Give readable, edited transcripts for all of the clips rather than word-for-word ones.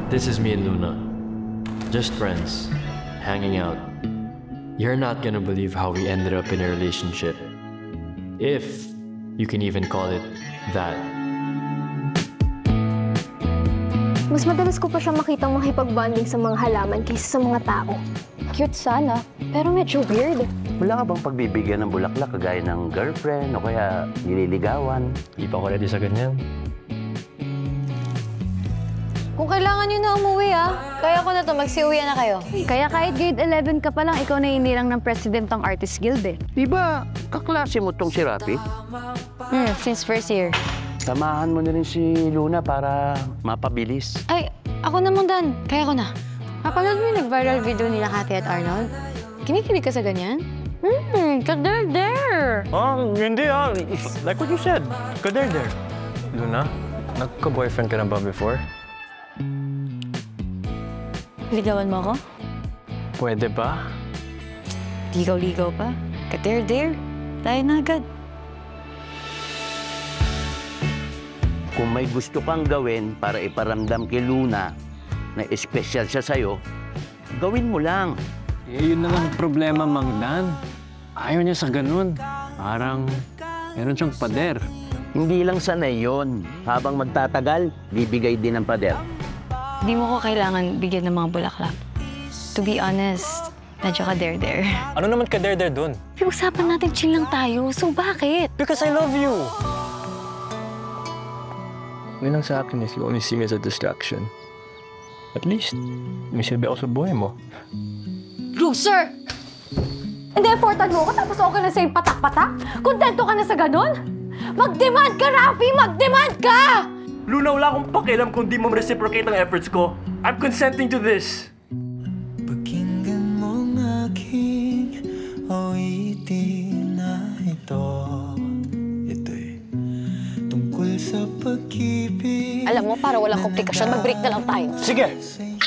This is me and Luna. Just friends, hanging out. You're not gonna believe how we ended up in a relationship. If you can even call it that. Mas madalas ko pa siya makitang makipag-bonding sa mga halaman kaysa sa mga tao. Cute sana, pero medyo weird. Wala ka bang pagbibigyan ng bulaklak kagaya ng girlfriend o kaya nililigawan? Di pa ako ready sa ganyan. Kung kailangan nyo na umuwi, kaya ko na to, magsiuwi na kayo. Kaya kahit grade 11 ka pa lang, ikaw na inirang ng president ng Artist Guild eh. Di ba kaklase mo tong si Rafi? Since first year. Samahan mo na rin si Luna para mapabilis. Ay, ako naman Dan. Kaya ko na. Kapanood mo yung nag-viral video nila Cathy at Arnold? Kinikilig ka sa ganyan? Kader-der! Hindi like what you said. Kader-der. Luna, nagka-boyfriend ka na ba before? Ligawan mo ako? Pwede ba? Ligaw-ligaw pa? Kader-der? Tayo na agad. Kung may gusto kang gawin para iparamdam kay Luna na espesyal siya sa'yo, gawin mo lang. Eh, yun na lang problema, Mang Dan. Ayaw niya sa ganun. Parang meron siyang pader. Hindi lang sanay yon. Habang magtatagal, bibigay din ng pader. Di mo ko kailangan bigyan ng mga bulaklak. To be honest, medyo kader-der. Ano naman kader-der dun? Usapan natin chill lang tayo, so bakit? Because I love you! Yun lang sa akin if you only see me as a distraction. At least, may silbi ako sa buhay mo. Loser! Hindi, importan mo ako tapos okay na sa'yo patak-patak? Kontento ka na sa ganun? Mag-demand ka, Rafi! Mag-demand ka! Luna, wala akong pakialam kung di mo reciprocate ang efforts ko. I'm consenting to this. Pakinggan mo ng aking awitin na ito. Ito'y tungkol sa pag-ibig. Alam mo, para walang komplikasyon, mag-break na lang tayo. Sige!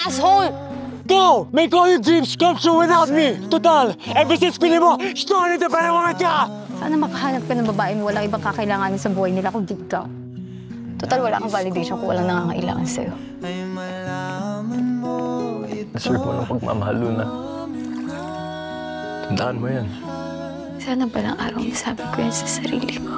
Asshole! Go! Make all your dreams come true without me! Total, ever since pili mo, started na panawangan ka! Sana makahanap ka ng babae mo walang ibang kakailanganin sa buhay nila kung di ka. Total, wala kang validation kung walang nangangailangan sa'yo. Deserve mo ng pagmamahal, Luna. Tandaan mo yan. Sana palang araw masabi ko yan sa sarili ko.